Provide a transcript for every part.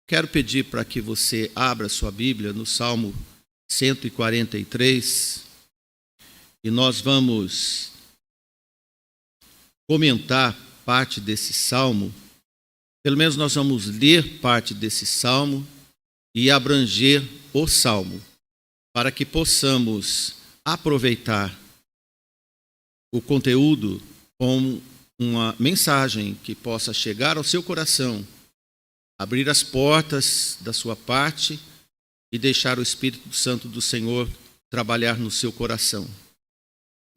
Quero pedir para que você abra sua Bíblia no Salmo 143 e nós vamos comentar parte desse salmo. Pelo menos nós vamos ler parte desse salmo e abranger o salmo, para que possamos aproveitar o conteúdo como uma mensagem que possa chegar ao seu coração, abrir as portas da sua parte e deixar o Espírito Santo do Senhor trabalhar no seu coração.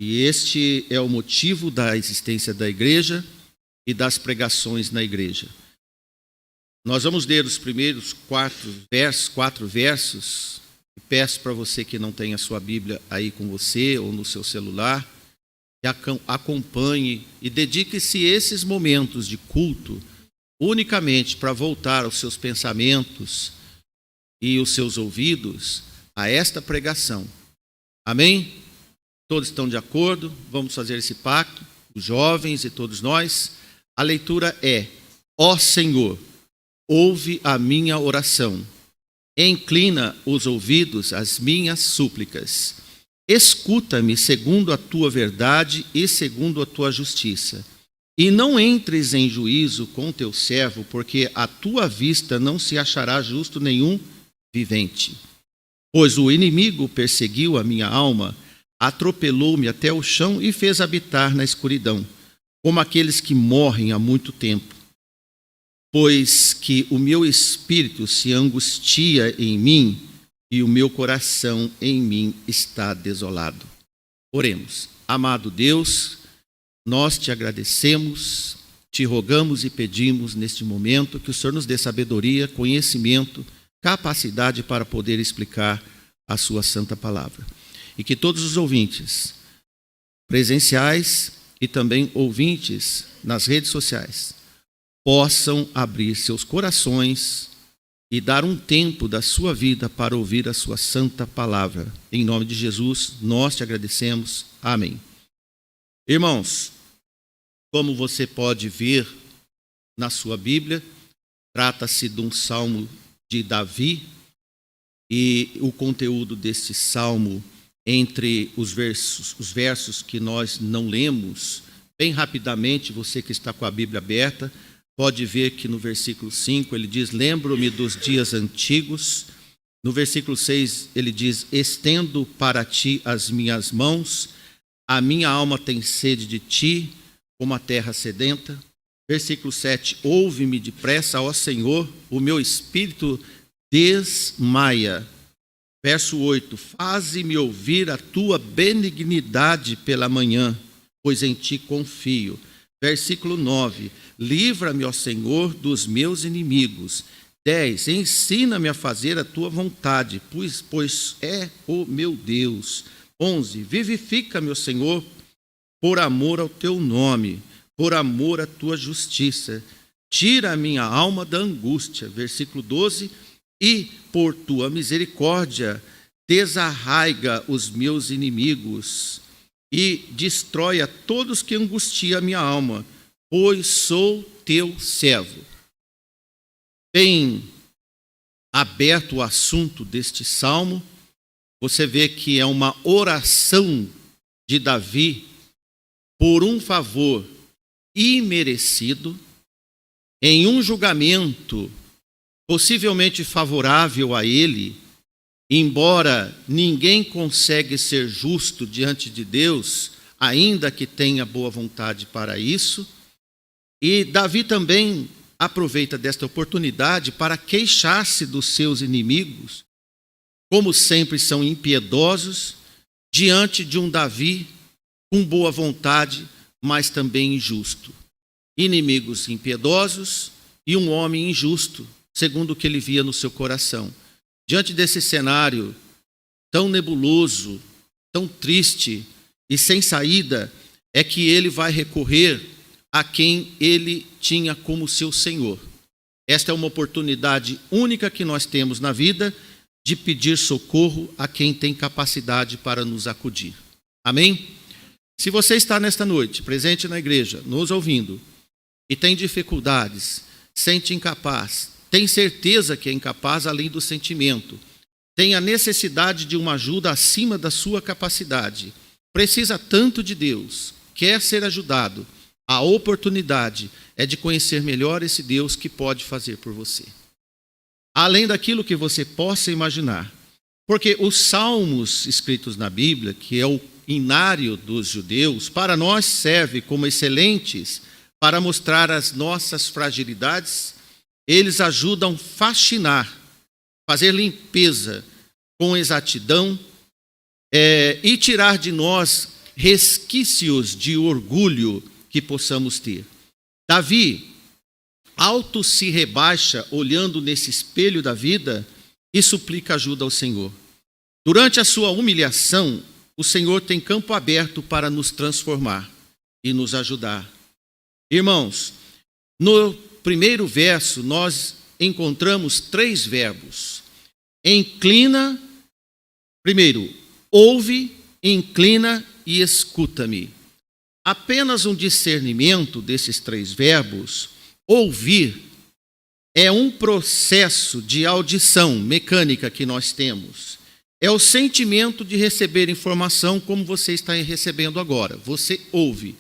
E este é o motivo da existência da igreja e das pregações na igreja. Nós vamos ler os primeiros quatro versos. Peço para você que não tem a sua Bíblia aí com você ou no seu celular, que acompanhe e dedique-se esses momentos de culto unicamente para voltar os seus pensamentos e os seus ouvidos a esta pregação. Amém? Todos estão de acordo? Vamos fazer esse pacto, os jovens e todos nós. A leitura é: ó Senhor, ouve a minha oração, inclina os ouvidos às minhas súplicas. Escuta-me segundo a tua verdade e segundo a tua justiça. E não entres em juízo com teu servo, porque à tua vista não se achará justo nenhum vivente. Pois o inimigo perseguiu a minha alma, atropelou-me até o chão e fez habitar na escuridão, como aqueles que morrem há muito tempo. Pois que o meu espírito se angustia em mim, e o meu coração em mim está desolado. Oremos. Amado Deus, nós te agradecemos, te rogamos e pedimos neste momento que o Senhor nos dê sabedoria, conhecimento, capacidade para poder explicar a sua santa palavra. E que todos os ouvintes presenciais e também ouvintes nas redes sociais possam abrir seus corações e dar um tempo da sua vida para ouvir a sua santa palavra. Em nome de Jesus, nós te agradecemos. Amém. Irmãos, como você pode ver na sua Bíblia, trata-se de um salmo de Davi, e o conteúdo deste salmo, entre os versos que nós não lemos, bem rapidamente, você que está com a Bíblia aberta, pode ver que no versículo 5 ele diz: lembro-me dos dias antigos. No versículo 6 ele diz: estendo para ti as minhas mãos, a minha alma tem sede de ti, como a terra sedenta. Versículo 7, ouve-me depressa, ó Senhor, o meu espírito desmaia. Verso 8, faze-me ouvir a tua benignidade pela manhã, pois em ti confio. Versículo 9, livra-me, ó Senhor, dos meus inimigos. 10, ensina-me a fazer a tua vontade, pois é o meu Deus. 11, vivifica-me, ó Senhor, por amor ao teu nome, por amor à tua justiça. Tira a minha alma da angústia. Versículo 12, e por tua misericórdia desarraiga os meus inimigos e destrói a todos que angustiam a minha alma, pois sou teu servo. Bem aberto o assunto deste salmo, você vê que é uma oração de Davi por um favor imerecido, em um julgamento possivelmente favorável a ele, embora ninguém consegue ser justo diante de Deus, ainda que tenha boa vontade para isso. E Davi também aproveita desta oportunidade para queixar-se dos seus inimigos, como sempre são impiedosos, diante de um Davi com boa vontade, mas também injusto. Inimigos impiedosos e um homem injusto, segundo o que ele via no seu coração. Diante desse cenário tão nebuloso, tão triste e sem saída, é que ele vai recorrer a quem ele tinha como seu Senhor. Esta é uma oportunidade única que nós temos na vida de pedir socorro a quem tem capacidade para nos acudir. Amém? Se você está nesta noite, presente na igreja, nos ouvindo, e tem dificuldades, sente incapaz, tem certeza que é incapaz além do sentimento, tem a necessidade de uma ajuda acima da sua capacidade, precisa tanto de Deus, quer ser ajudado, a oportunidade é de conhecer melhor esse Deus que pode fazer por você, além daquilo que você possa imaginar. Porque os salmos escritos na Bíblia, que é o inário dos judeus, para nós serve como excelentes para mostrar as nossas fragilidades. Eles ajudam a faxinar, fazer limpeza com exatidão e tirar de nós resquícios de orgulho que possamos ter. Davi auto se rebaixa olhando nesse espelho da vida e suplica ajuda ao Senhor. Durante a sua humilhação, o Senhor tem campo aberto para nos transformar e nos ajudar. Irmãos, no primeiro verso nós encontramos 3 verbos. Inclina, primeiro, ouve, inclina e escuta-me. Apenas um discernimento desses 3 verbos. Ouvir é um processo de audição mecânica que nós temos. É o sentimento de receber informação como você está recebendo agora. Você ouve.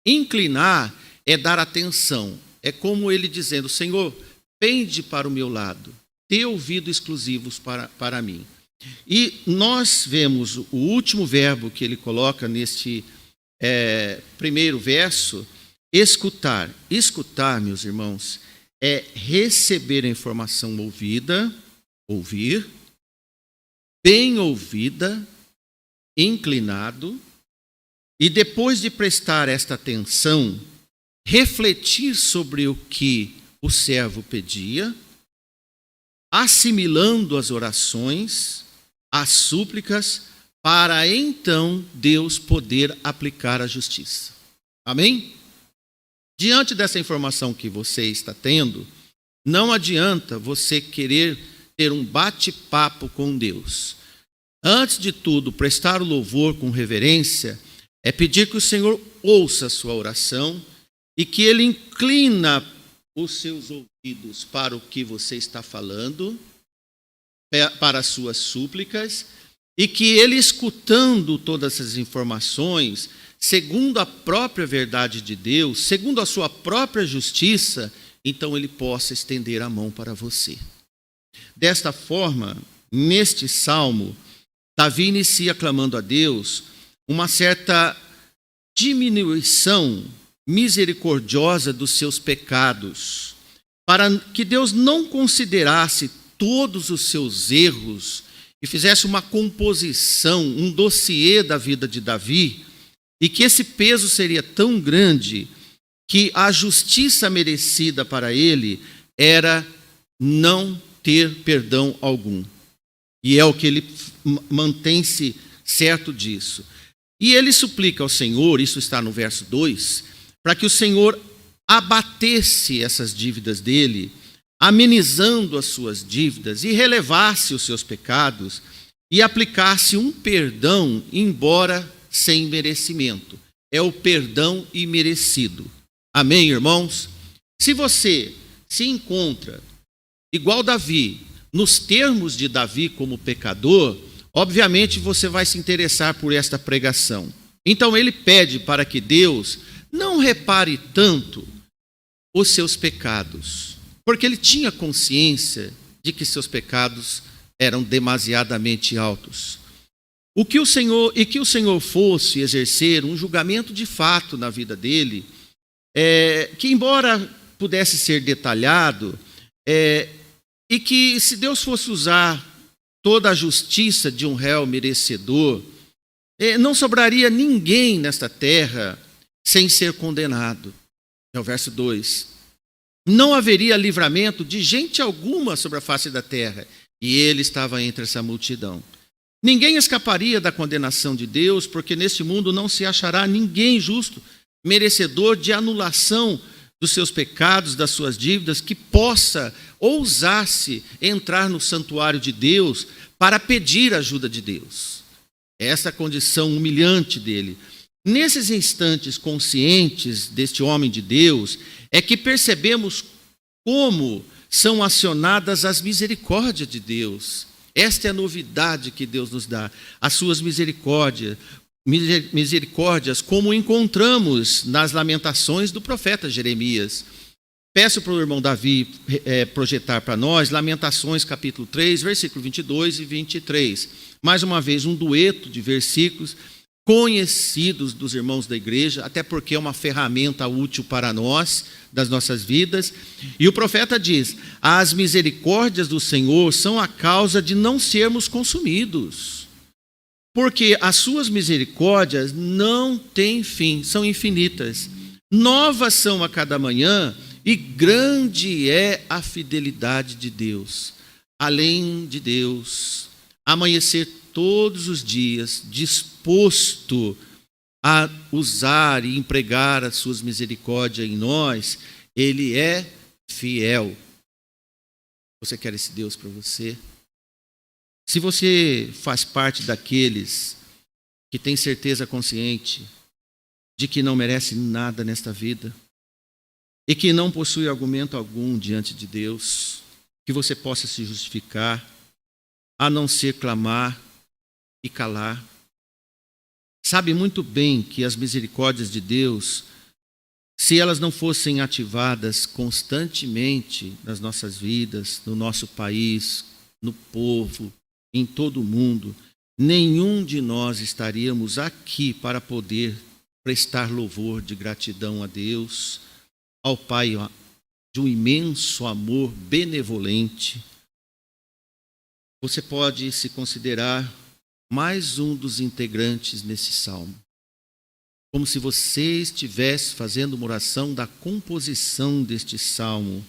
Inclinar é dar atenção. É como ele dizendo, Senhor, pende para o meu lado. Dê ouvido exclusivos para mim. E nós vemos o último verbo que ele coloca neste primeiro verso, escutar. Escutar, meus irmãos, é receber a informação ouvida, ouvir, bem ouvida, inclinado, e depois de prestar esta atenção, refletir sobre o que o servo pedia, assimilando as orações, as súplicas, para então Deus poder aplicar a justiça. Amém? Diante dessa informação que você está tendo, não adianta você querer ter um bate-papo com Deus. Antes de tudo, prestar o louvor com reverência é pedir que o Senhor ouça a sua oração e que Ele inclina os seus ouvidos para o que você está falando, para as suas súplicas, e que Ele, escutando todas essas informações, segundo a própria verdade de Deus, segundo a sua própria justiça, então Ele possa estender a mão para você. Desta forma, neste salmo, Davi inicia clamando a Deus uma certa diminuição misericordiosa dos seus pecados, para que Deus não considerasse todos os seus erros e fizesse uma composição, um dossiê da vida de Davi, e que esse peso seria tão grande que a justiça merecida para ele era não ter perdão algum. E é o que ele mantém-se certo disso. E ele suplica ao Senhor, isso está no verso 2, para que o Senhor abatesse essas dívidas dele, amenizando as suas dívidas e relevasse os seus pecados e aplicasse um perdão, embora sem merecimento. É o perdão imerecido. Amém, irmãos? Se você se encontra igual Davi, nos termos de Davi como pecador, obviamente você vai se interessar por esta pregação. Então ele pede para que Deus não repare tanto os seus pecados, porque ele tinha consciência de que seus pecados eram demasiadamente altos. Que o Senhor fosse exercer um julgamento de fato na vida dele, que embora pudesse ser detalhado, e que se Deus fosse usar toda a justiça de um réu merecedor, não sobraria ninguém nesta terra sem ser condenado. É o verso 2. Não haveria livramento de gente alguma sobre a face da terra, e ele estava entre essa multidão. Ninguém escaparia da condenação de Deus, porque neste mundo não se achará ninguém justo, merecedor de anulação dos seus pecados, das suas dívidas, que possa ousar-se entrar no santuário de Deus para pedir a ajuda de Deus. Essa condição humilhante dele. Nesses instantes conscientes deste homem de Deus, é que percebemos como são acionadas as misericórdias de Deus. Esta é a novidade que Deus nos dá, as suas misericórdias, como encontramos nas lamentações do profeta Jeremias. Peço para o irmão Davi projetar para nós Lamentações capítulo 3, versículo 22 e 23. Mais uma vez, um dueto de versículos conhecidos dos irmãos da igreja, até porque é uma ferramenta útil para nós, das nossas vidas. E o profeta diz: as misericórdias do Senhor são a causa de não sermos consumidos, porque as suas misericórdias não têm fim, são infinitas. Novas são a cada manhã, e grande é a fidelidade de Deus. Além de Deus amanhecer todos os dias disposto a usar e empregar as suas misericórdias em nós, Ele é fiel. Você quer esse Deus para você? Se você faz parte daqueles que tem certeza consciente de que não merece nada nesta vida e que não possui argumento algum diante de Deus, que você possa se justificar, a não ser clamar e calar. Sabe muito bem que as misericórdias de Deus, se elas não fossem ativadas constantemente nas nossas vidas, no nosso país, no povo, em todo o mundo, nenhum de nós estaríamos aqui para poder prestar louvor de gratidão a Deus, ao Pai de um imenso amor benevolente. Você pode se considerar mais um dos integrantes nesse salmo, como se você estivesse fazendo uma oração da composição deste salmo.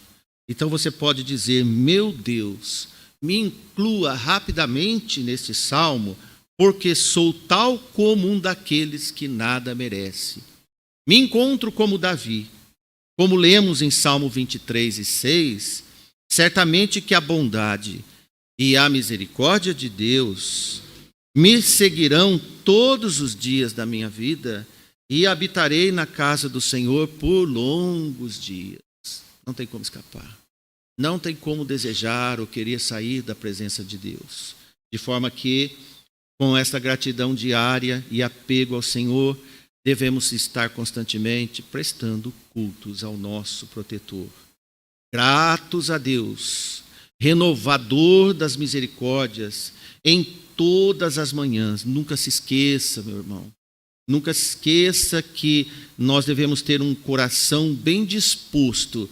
Então você pode dizer: meu Deus, me inclua rapidamente neste salmo, porque sou tal como um daqueles que nada merece. Me encontro como Davi, como lemos em Salmo 23 e 6, certamente que a bondade e a misericórdia de Deus me seguirão todos os dias da minha vida e habitarei na casa do Senhor por longos dias. Não tem como escapar. Não tem como desejar ou querer sair da presença de Deus. De forma que, com esta gratidão diária e apego ao Senhor, devemos estar constantemente prestando cultos ao nosso protetor. Gratos a Deus, renovador das misericórdias, em todas as manhãs. Nunca se esqueça, meu irmão. Nunca se esqueça que nós devemos ter um coração bem disposto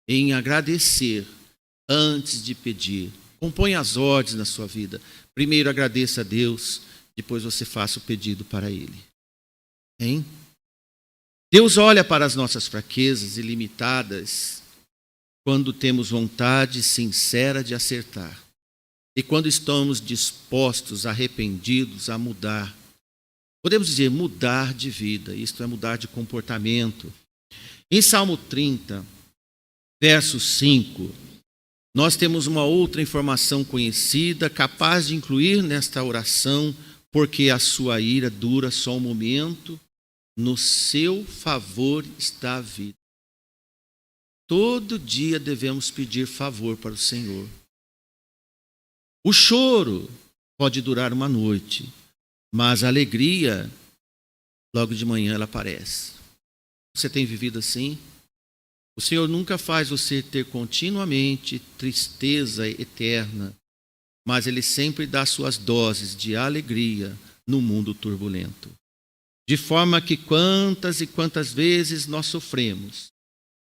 em agradecer antes de pedir. Compõe as ordens na sua vida. Primeiro agradeça a Deus, depois você faça o pedido para Ele. Hein? Deus olha para as nossas fraquezas ilimitadas quando temos vontade sincera de acertar e quando estamos dispostos, arrependidos a mudar. Podemos dizer mudar de vida, isto é mudar de comportamento. Em Salmo 30, verso 5, nós temos uma outra informação conhecida, capaz de incluir nesta oração: porque a sua ira dura só um momento, no seu favor está a vida. Todo dia devemos pedir favor para o Senhor. O choro pode durar uma noite, mas a alegria, logo de manhã ela aparece. Você tem vivido assim? O Senhor nunca faz você ter continuamente tristeza eterna, mas Ele sempre dá suas doses de alegria no mundo turbulento. De forma que quantas e quantas vezes nós sofremos,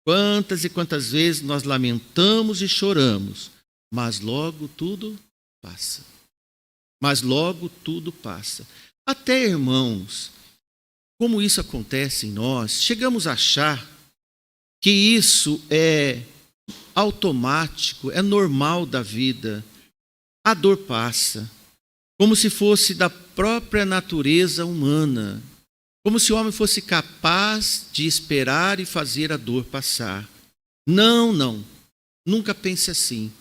quantas e quantas vezes nós lamentamos e choramos, mas logo tudo passa. Mas logo tudo passa. Até, irmãos, como isso acontece em nós, chegamos a achar que isso é automático, é normal da vida. A dor passa, como se fosse da própria natureza humana, como se o homem fosse capaz de esperar e fazer a dor passar. Não, nunca pense assim.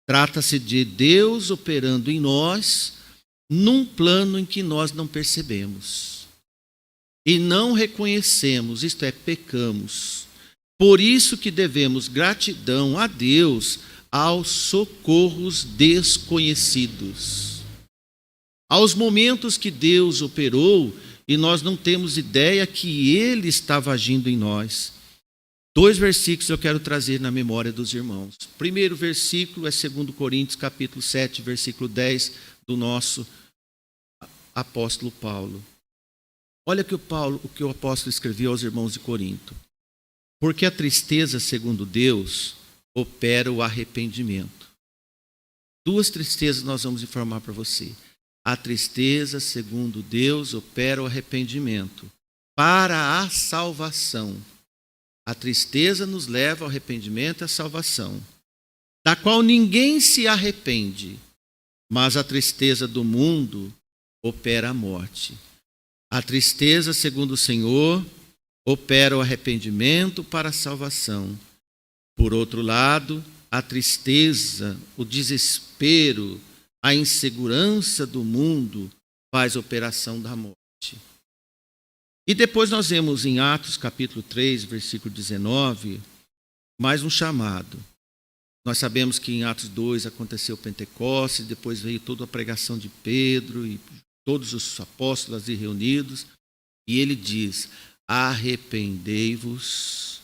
Trata-se de Deus operando em nós, num plano em que nós não percebemos. E não reconhecemos, isto é, pecamos. Por isso que devemos gratidão a Deus aos socorros desconhecidos. Aos momentos que Deus operou e nós não temos ideia que Ele estava agindo em nós. 2 versículos eu quero trazer na memória dos irmãos. O primeiro versículo é 2 Coríntios, capítulo 7, versículo 10, do nosso apóstolo Paulo. Olha o que o apóstolo escreveu aos irmãos de Corinto. Porque a tristeza, segundo Deus, opera o arrependimento. 2 tristezas nós vamos informar para você. A tristeza, segundo Deus, opera o arrependimento para a salvação. A tristeza nos leva ao arrependimento e à salvação, da qual ninguém se arrepende, mas a tristeza do mundo opera a morte. A tristeza, segundo o Senhor, opera o arrependimento para a salvação. Por outro lado, a tristeza, o desespero, a insegurança do mundo faz operação da morte. E depois nós vemos em Atos capítulo 3, versículo 19, mais um chamado. Nós sabemos que em Atos 2 aconteceu o Pentecostes, depois veio toda a pregação de Pedro e todos os apóstolos ali reunidos, e ele diz: arrependei-vos,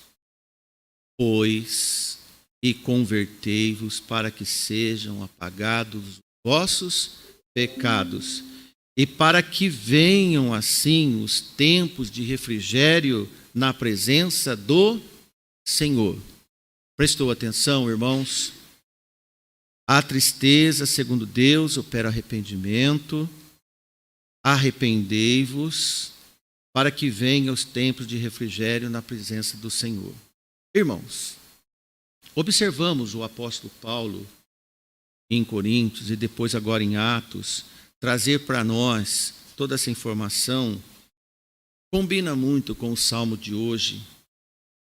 pois, e convertei-vos para que sejam apagados os vossos pecados, e para que venham assim os tempos de refrigério na presença do Senhor. Prestou atenção, irmãos? A tristeza, segundo Deus, opera arrependimento. Arrependei-vos, para que venham os tempos de refrigério na presença do Senhor. Irmãos, observamos o apóstolo Paulo em Coríntios e depois agora em Atos, trazer para nós toda essa informação, combina muito com o salmo de hoje,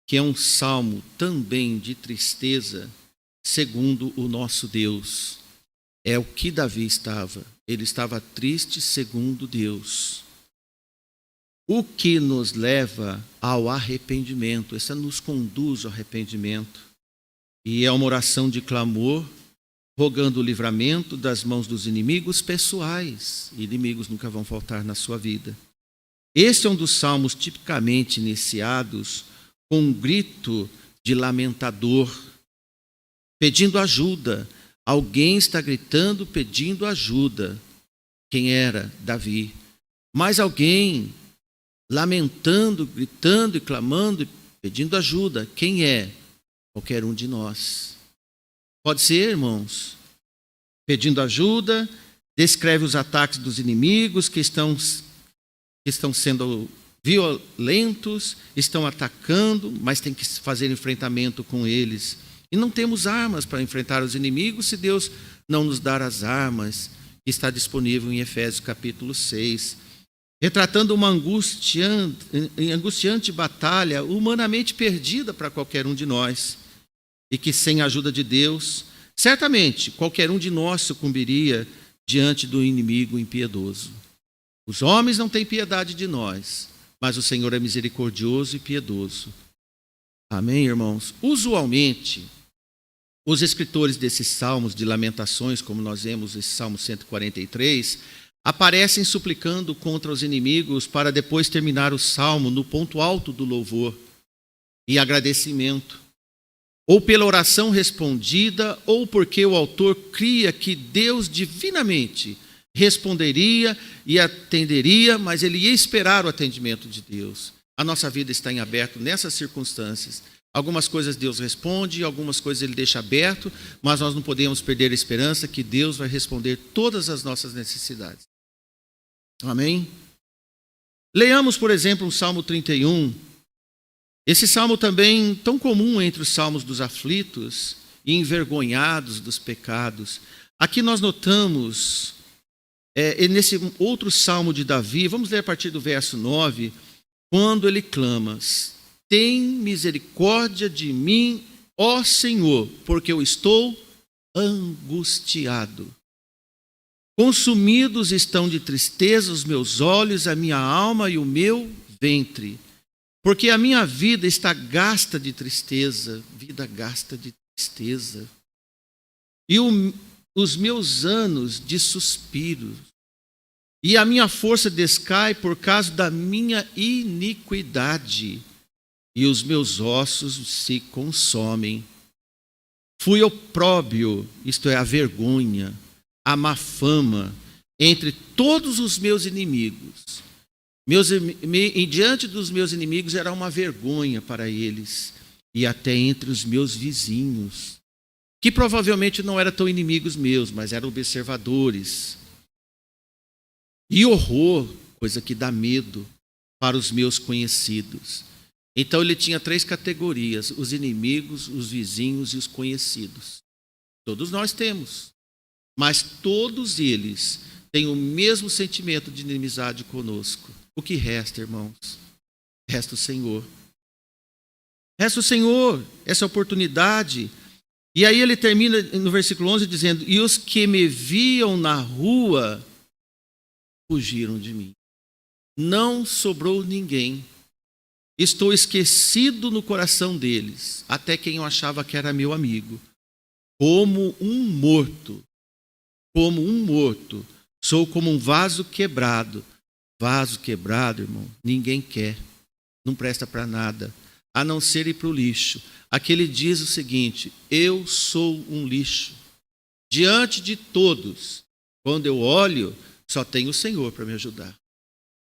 que é um salmo também de tristeza, segundo o nosso Deus. É o que Davi estava. Ele estava triste segundo Deus. O que nos leva ao arrependimento, essa nos conduz ao arrependimento. E é uma oração de clamor, rogando o livramento das mãos dos inimigos pessoais. Inimigos nunca vão faltar na sua vida. Este é um dos salmos tipicamente iniciados com um grito de lamentador, pedindo ajuda. Alguém está gritando, pedindo ajuda. Quem era? Davi. Mas alguém lamentando, gritando e clamando, pedindo ajuda. Quem é? Qualquer um de nós. Pode ser, irmãos, pedindo ajuda, descreve os ataques dos inimigos que estão sendo violentos, estão atacando, mas tem que fazer enfrentamento com eles. E não temos armas para enfrentar os inimigos se Deus não nos dar as armas, que está disponível em Efésios capítulo 6. Retratando uma angustiante batalha humanamente perdida para qualquer um de nós. E que sem a ajuda de Deus, certamente qualquer um de nós sucumbiria diante do inimigo impiedoso. Os homens não têm piedade de nós, mas o Senhor é misericordioso e piedoso. Amém, irmãos? Usualmente, os escritores desses salmos de lamentações, como nós vemos esse Salmo 143, aparecem suplicando contra os inimigos para depois terminar o salmo no ponto alto do louvor e agradecimento. Ou pela oração respondida, ou porque o autor cria que Deus divinamente responderia e atenderia, mas ele ia esperar o atendimento de Deus. A nossa vida está em aberto nessas circunstâncias. Algumas coisas Deus responde, algumas coisas Ele deixa aberto, mas nós não podemos perder a esperança que Deus vai responder todas as nossas necessidades. Amém? Leamos, por exemplo, o Salmo 31. Esse salmo também tão comum entre os salmos dos aflitos e envergonhados dos pecados. Aqui nós notamos, nesse outro salmo de Davi, vamos ler a partir do verso 9, quando ele clama: tem misericórdia de mim, ó Senhor, porque eu estou angustiado. Consumidos estão de tristeza os meus olhos, a minha alma e o meu ventre. porque a minha vida está gasta de tristeza, vida gasta de tristeza, e os meus anos de suspiros, e a minha força descai por causa da minha iniquidade, e os meus ossos se consomem. Fui opróbrio, isto é, a vergonha, a má fama, entre todos os meus inimigos. Diante dos meus inimigos era uma vergonha para eles, e até entre os meus vizinhos, que provavelmente não eram tão inimigos meus, mas eram observadores. E horror, coisa que dá medo, para os meus conhecidos. Então ele tinha 3 categorias: os inimigos, os vizinhos e os conhecidos. Todos nós temos, mas todos eles têm o mesmo sentimento de inimizade conosco. O que resta, irmãos? Resta o Senhor. Resta o Senhor, essa oportunidade. E aí ele termina no versículo 11 dizendo: e os que me viam na rua fugiram de mim. Não sobrou ninguém. Estou esquecido no coração deles, até quem eu achava que era meu amigo. Como um morto, sou como um vaso quebrado. Vaso quebrado, irmão, ninguém quer, não presta para nada, a não ser ir para o lixo. Aqui ele diz o seguinte: eu sou um lixo. Diante de todos, quando eu olho, só tem o Senhor para me ajudar.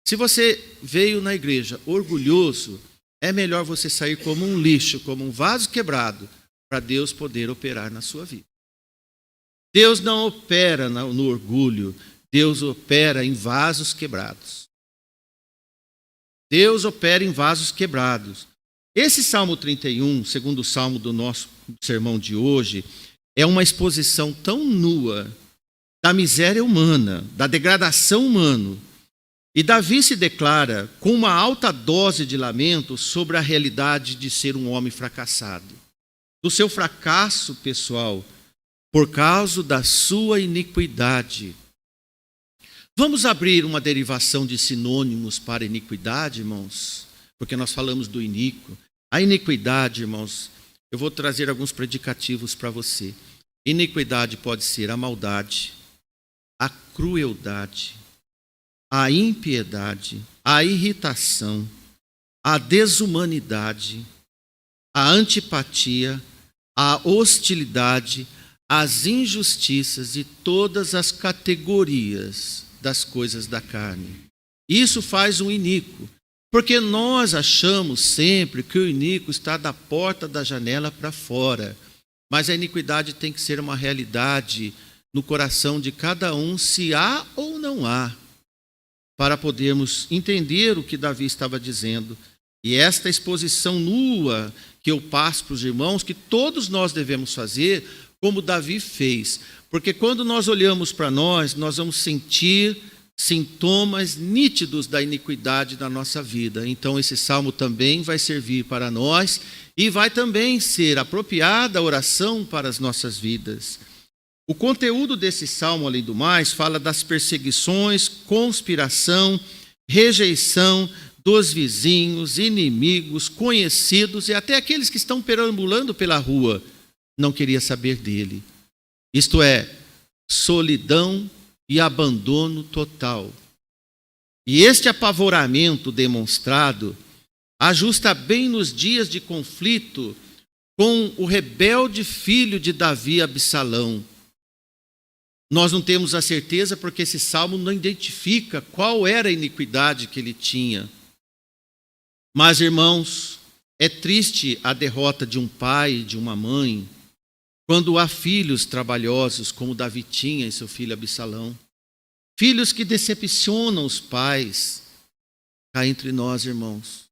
Se você veio na igreja orgulhoso, é melhor você sair como um lixo, como um vaso quebrado, para Deus poder operar na sua vida. Deus não opera no orgulho, Deus opera em vasos quebrados. Deus opera em vasos quebrados. Esse Salmo 31, segundo o salmo do nosso sermão de hoje, é uma exposição tão nua da miséria humana, da degradação humana. E Davi se declara com uma alta dose de lamento sobre a realidade de ser um homem fracassado, do seu fracasso pessoal, por causa da sua iniquidade. Vamos abrir uma derivação de sinônimos para iniquidade, irmãos? Porque nós falamos do iníquo. A iniquidade, irmãos, eu vou trazer alguns predicativos para você. Iniquidade pode ser a maldade, a crueldade, a impiedade, a irritação, a desumanidade, a antipatia, a hostilidade, as injustiças e todas as categorias das coisas da carne. Isso faz o iníquo, porque nós achamos sempre que o iníquo está da porta da janela para fora, mas a iniquidade tem que ser uma realidade no coração de cada um, se há ou não há, para podermos entender o que Davi estava dizendo. E esta exposição nua que eu passo para os irmãos, que todos nós devemos fazer, como Davi fez. Porque quando nós olhamos para nós vamos sentir sintomas nítidos da iniquidade da nossa vida. Então esse salmo também vai servir para nós e vai também ser apropriada a oração para as nossas vidas. O conteúdo desse salmo, além do mais, fala das perseguições, conspiração, rejeição dos vizinhos, inimigos, conhecidos e até aqueles que estão perambulando pela rua. Não queria saber dele. Isto é, solidão e abandono total. E este apavoramento demonstrado ajusta bem nos dias de conflito com o rebelde filho de Davi, Absalão. Nós não temos a certeza porque esse salmo não identifica qual era a iniquidade que ele tinha. Mas, irmãos, é triste a derrota de um pai e de uma mãe quando há filhos trabalhosos, como Davi tinha e seu filho Absalão. Filhos que decepcionam os pais. Cá entre nós, irmãos,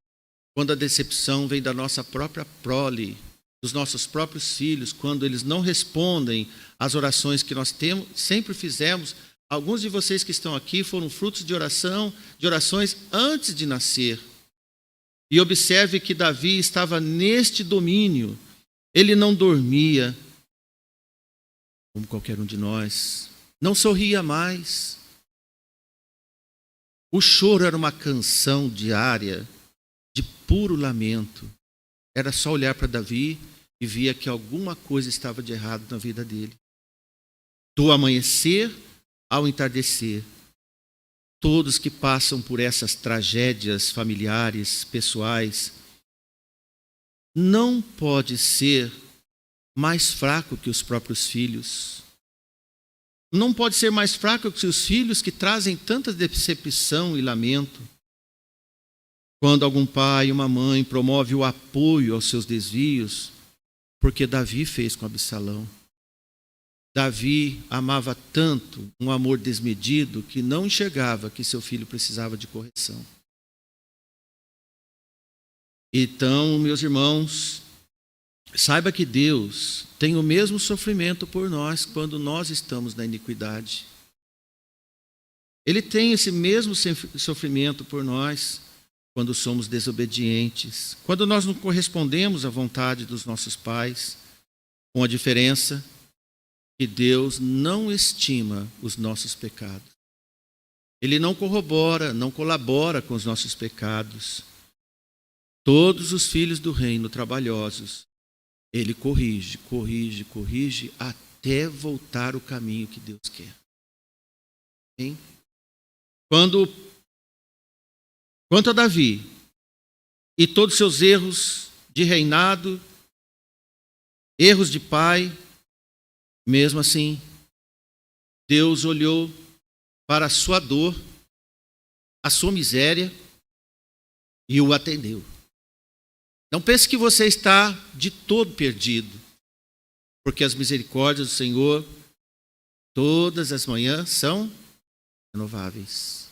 quando a decepção vem da nossa própria prole, dos nossos próprios filhos, quando eles não respondem às orações que nós sempre fizemos. Alguns de vocês que estão aqui foram frutos de orações antes de nascer. E observe que Davi estava neste domínio. Ele não dormia, como qualquer um de nós, não sorria mais. O choro era uma canção diária de puro lamento. Era só olhar para Davi e via que alguma coisa estava de errado na vida dele. Do amanhecer ao entardecer, todos que passam por essas tragédias familiares, pessoais, não pode ser mais fraco que os próprios filhos. Não pode ser mais fraco que os filhos que trazem tanta decepção e lamento. Quando algum pai, uma mãe promove o apoio aos seus desvios, porque Davi fez com Absalão. Davi amava tanto, um amor desmedido, que não enxergava que seu filho precisava de correção. Então, meus irmãos, saiba que Deus tem o mesmo sofrimento por nós quando nós estamos na iniquidade. Ele tem esse mesmo sofrimento por nós quando somos desobedientes, quando nós não correspondemos à vontade dos nossos pais, com a diferença que Deus não estima os nossos pecados. Ele não corrobora, não colabora com os nossos pecados. Todos os filhos do reino trabalhosos, Ele corrige, corrige, corrige, até voltar o caminho que Deus quer. Hein? Quanto a Davi e todos os seus erros de reinado, erros de pai, mesmo assim, Deus olhou para a sua dor, a sua miséria e o atendeu. Não pense que você está de todo perdido, porque as misericórdias do Senhor, todas as manhãs, são renováveis.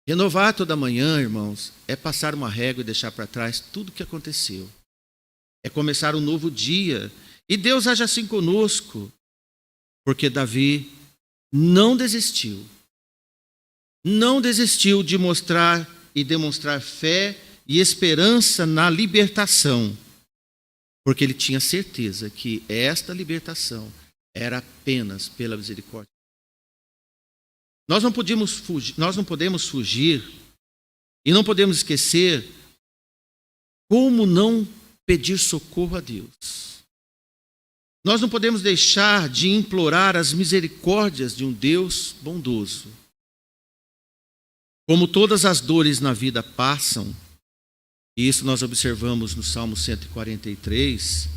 Renovar toda manhã, irmãos, é passar uma régua e deixar para trás tudo o que aconteceu. É começar um novo dia. E Deus age assim conosco, porque Davi não desistiu. Não desistiu de mostrar e demonstrar fé e esperança na libertação, porque ele tinha certeza que esta libertação era apenas pela misericórdia. Nós não podemos fugir e não podemos esquecer como não pedir socorro a Deus. Nós não podemos deixar de implorar as misericórdias de um Deus bondoso. Como todas as dores na vida passam, e isso nós observamos no Salmo 143,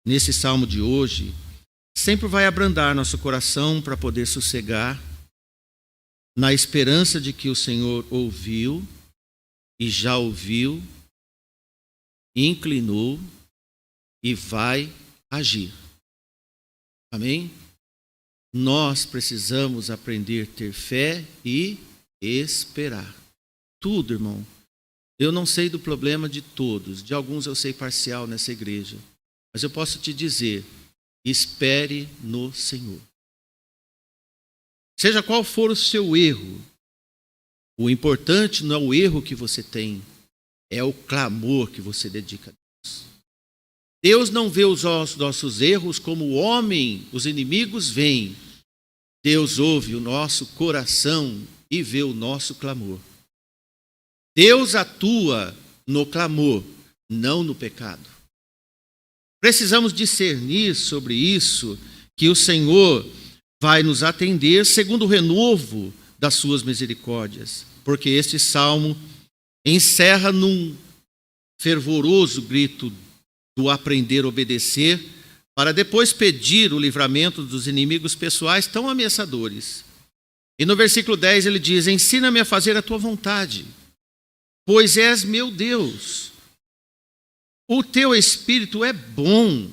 nesse salmo de hoje, sempre vai abrandar nosso coração para poder sossegar, na esperança de que o Senhor ouviu e já ouviu, inclinou e vai agir. Amém? Nós precisamos aprender a ter fé e esperar. Tudo, irmão. Eu não sei do problema de todos, de alguns eu sei parcial nessa igreja, mas eu posso te dizer, espere no Senhor. Seja qual for o seu erro, o importante não é o erro que você tem, é o clamor que você dedica a Deus. Deus não vê os nossos erros como o homem, os inimigos veem. Deus ouve o nosso coração e vê o nosso clamor. Deus atua no clamor, não no pecado. Precisamos discernir sobre isso, que o Senhor vai nos atender segundo o renovo das suas misericórdias, porque este salmo encerra num fervoroso grito do aprender a obedecer, para depois pedir o livramento dos inimigos pessoais tão ameaçadores. E no versículo 10 ele diz: ensina-me a fazer a tua vontade, pois és meu Deus. O teu Espírito é bom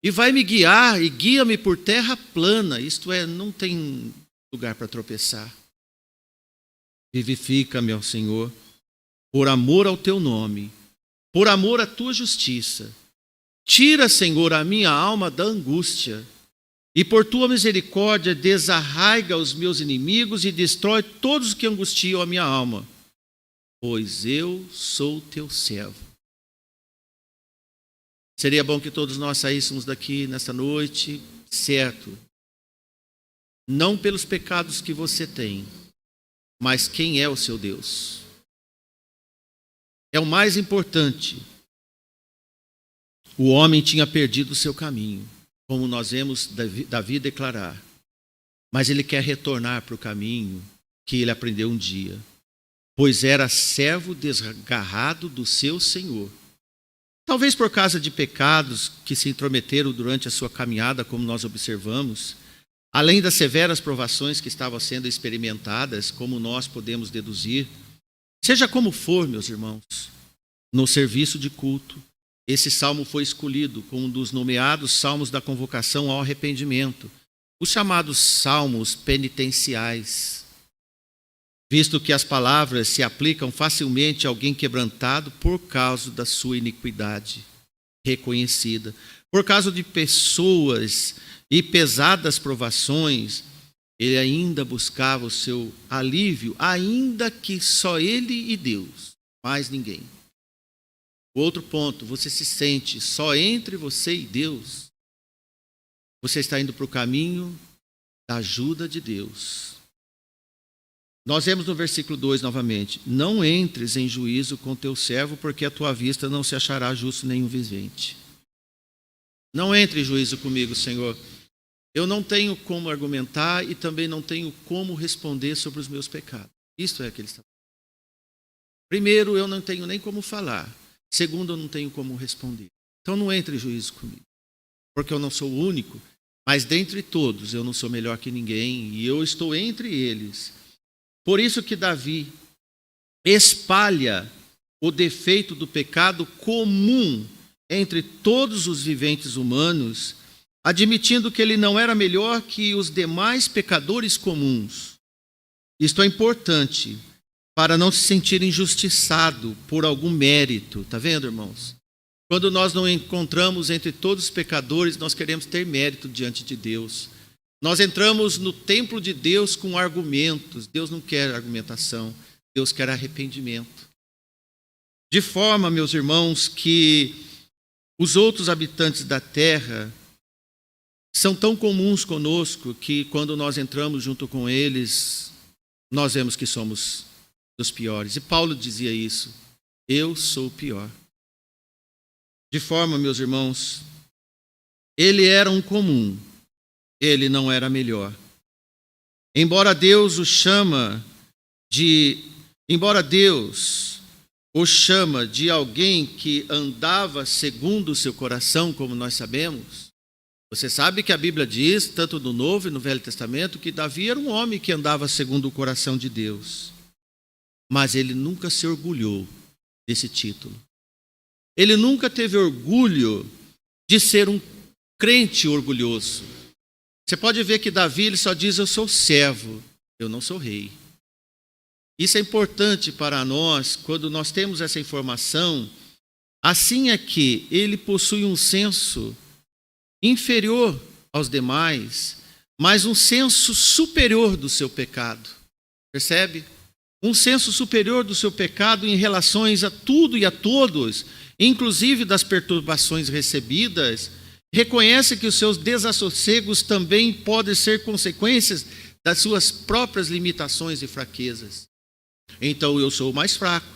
e vai me guiar e guia-me por terra plana, isto é, não tem lugar para tropeçar. Vivifica-me, ó Senhor, por amor ao teu nome, por amor à tua justiça. Tira, Senhor, a minha alma da angústia e por tua misericórdia desarraiga os meus inimigos e destrói todos os que angustiam a minha alma, pois eu sou teu servo. Seria bom que todos nós saíssemos daqui nesta noite, certo, não pelos pecados que você tem, mas quem é o seu Deus. é o mais importante. O homem tinha perdido o seu caminho, como nós vemos Davi declarar. Mas ele quer retornar para o caminho que ele aprendeu um dia, pois era servo desgarrado do seu Senhor. Talvez por causa de pecados que se intrometeram durante a sua caminhada, como nós observamos, além das severas provações que estavam sendo experimentadas, como nós podemos deduzir. Seja como for, meus irmãos, no serviço de culto, esse salmo foi escolhido como um dos nomeados salmos da convocação ao arrependimento, os chamados salmos penitenciais, visto que as palavras se aplicam facilmente a alguém quebrantado por causa da sua iniquidade reconhecida, por causa de pessoas e pesadas provações. Ele ainda buscava o seu alívio, ainda que só ele e Deus, mais ninguém. Outro ponto, você se sente só entre você e Deus. Você está indo para o caminho da ajuda de Deus. Nós vemos no versículo 2 novamente: não entres em juízo com teu servo, porque a tua vista não se achará justo nenhum vivente. Não entre em juízo comigo, Senhor. Eu não tenho como argumentar e também não tenho como responder sobre os meus pecados. Isto é o que ele está falando. Primeiro, eu não tenho nem como falar. Segundo, eu não tenho como responder. Então não entre em juízo comigo, porque eu não sou o único, mas dentre todos eu não sou melhor que ninguém e eu estou entre eles. Por isso que Davi espalha o defeito do pecado comum entre todos os viventes humanos, admitindo que ele não era melhor que os demais pecadores comuns. Isto é importante para não se sentir injustiçado por algum mérito. Está vendo, irmãos? Quando nós não encontramos entre todos os pecadores, nós queremos ter mérito diante de Deus. Nós entramos no templo de Deus com argumentos. Deus não quer argumentação, Deus quer arrependimento. De forma, meus irmãos, que os outros habitantes da terra são tão comuns conosco que quando nós entramos junto com eles, nós vemos que somos dos piores. E Paulo dizia isso: eu sou o pior. De forma, meus irmãos, ele era um comum, ele não era melhor. Embora Deus o chama de alguém que andava segundo o seu coração, como nós sabemos, você sabe que a Bíblia diz, tanto no Novo e no Velho Testamento, que Davi era um homem que andava segundo o coração de Deus. Mas ele nunca se orgulhou desse título. Ele nunca teve orgulho de ser um crente orgulhoso. Você pode ver que Davi ele só diz: eu sou servo, eu não sou rei. Isso é importante para nós quando nós temos essa informação. Assim é que ele possui um senso inferior aos demais, mas um senso superior do seu pecado. Percebe? Um senso superior do seu pecado em relações a tudo e a todos, inclusive das perturbações recebidas. Reconhece que os seus desassossegos também podem ser consequências das suas próprias limitações e fraquezas. Então eu sou o mais fraco.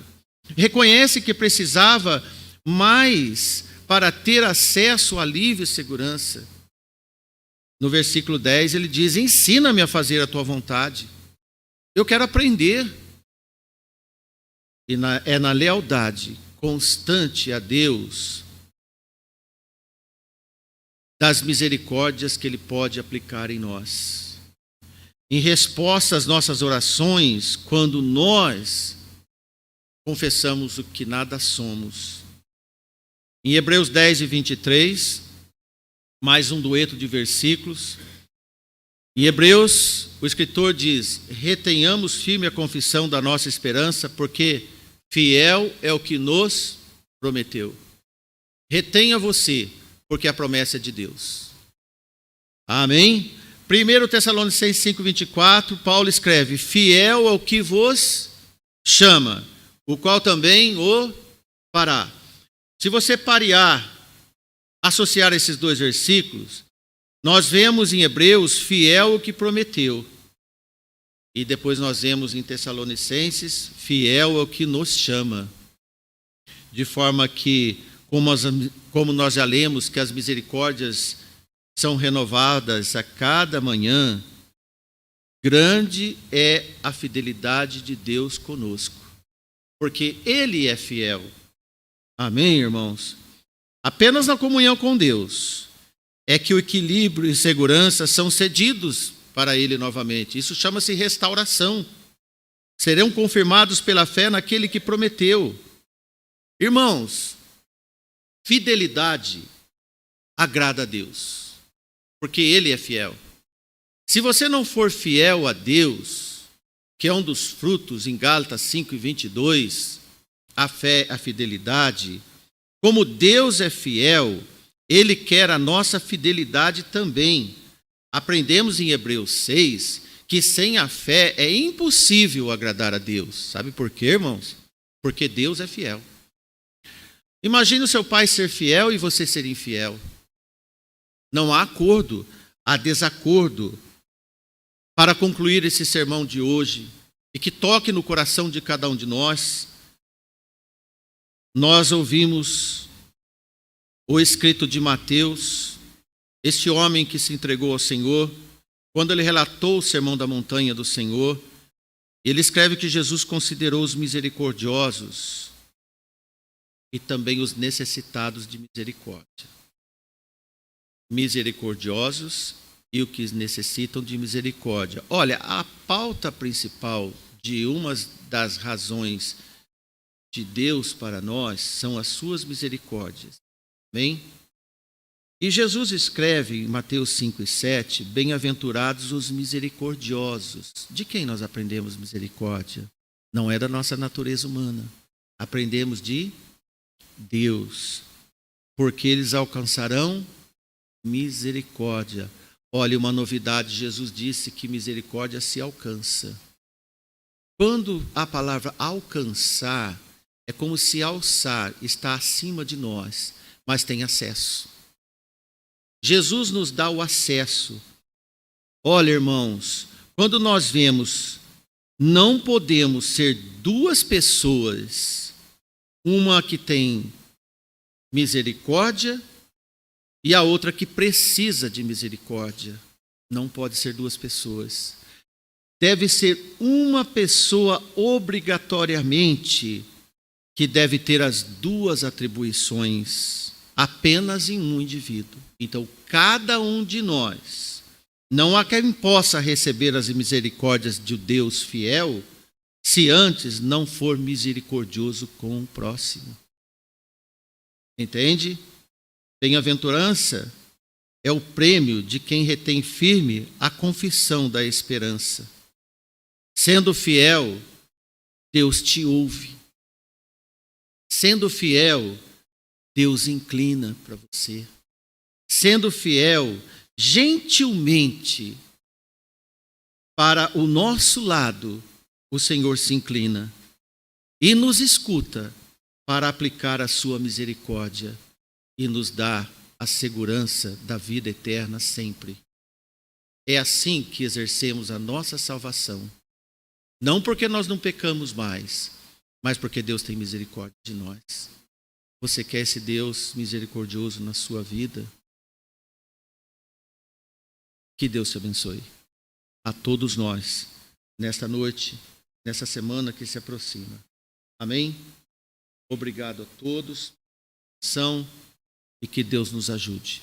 Reconhece que precisava mais para ter acesso a alívio e segurança. No versículo 10 ele diz: ensina-me a fazer a tua vontade. Eu quero aprender. E é na lealdade constante a Deus, das misericórdias que Ele pode aplicar em nós. Em resposta às nossas orações, quando nós confessamos o que nada somos. Em Hebreus 10 e 23, mais um dueto de versículos. Em Hebreus, o escritor diz: retenhamos firme a confissão da nossa esperança, porque fiel é o que nos prometeu. Retenha você, porque a promessa é de Deus. Amém? 1 Tessalonicenses 5:24, Paulo escreve: fiel ao que vos chama, o qual também o fará. Se você associar esses dois versículos, nós vemos em Hebreus fiel o que prometeu. E depois nós vemos em Tessalonicenses fiel ao que nos chama. de forma que, como nós já lemos, que as misericórdias são renovadas a cada manhã, grande é a fidelidade de Deus conosco, porque Ele é fiel. Amém, irmãos? Apenas na comunhão com Deus é que o equilíbrio e segurança são cedidos para Ele novamente. Isso chama-se restauração. Serão confirmados pela fé naquele que prometeu. Irmãos, fidelidade agrada a Deus, porque Ele é fiel. Se você não for fiel a Deus, que é um dos frutos em Gálatas 5:22, a fé, a fidelidade, como Deus é fiel, Ele quer a nossa fidelidade também. Aprendemos em Hebreus 6 que sem a fé é impossível agradar a Deus. Sabe por quê, irmãos? Porque Deus é fiel. Imagine o seu pai ser fiel e você ser infiel. Não há acordo, há desacordo. Para concluir esse sermão de hoje, e que toque no coração de cada um de nós, nós ouvimos o escrito de Mateus, este homem que se entregou ao Senhor, quando ele relatou o sermão da montanha do Senhor, ele escreve que Jesus considerou os misericordiosos e também os necessitados de misericórdia. Misericordiosos e os que necessitam de misericórdia. Olha, a pauta principal de uma das razões de Deus para nós são as suas misericórdias. Amém? E Jesus escreve em Mateus 5:7, bem-aventurados os misericordiosos. De quem nós aprendemos misericórdia? Não é da nossa natureza humana. Aprendemos de Deus, porque eles alcançarão misericórdia. Olha, uma novidade, Jesus disse que misericórdia se alcança. Quando a palavra alcançar, é como se alçar, está acima de nós, mas tem acesso. Jesus nos dá o acesso. Olha, irmãos, quando nós vemos, não podemos ser duas pessoas, uma que tem misericórdia e a outra que precisa de misericórdia. Não pode ser duas pessoas. Deve ser uma pessoa obrigatoriamente que deve ter as duas atribuições apenas em um indivíduo. Então, cada um de nós, não há quem possa receber as misericórdias de Deus fiel se antes não for misericordioso com o próximo. Entende? Bem-aventurança é o prêmio de quem retém firme a confissão da esperança. Sendo fiel, Deus te ouve. Sendo fiel, Deus inclina para você. Sendo fiel, gentilmente, para o nosso lado, o Senhor se inclina e nos escuta para aplicar a sua misericórdia e nos dá a segurança da vida eterna sempre. É assim que exercemos a nossa salvação. Não porque nós não pecamos mais, mas porque Deus tem misericórdia de nós. Você quer esse Deus misericordioso na sua vida? Que Deus te abençoe. A todos nós, nesta noite, nessa semana que se aproxima. Amém? Obrigado a todos. E que Deus nos ajude.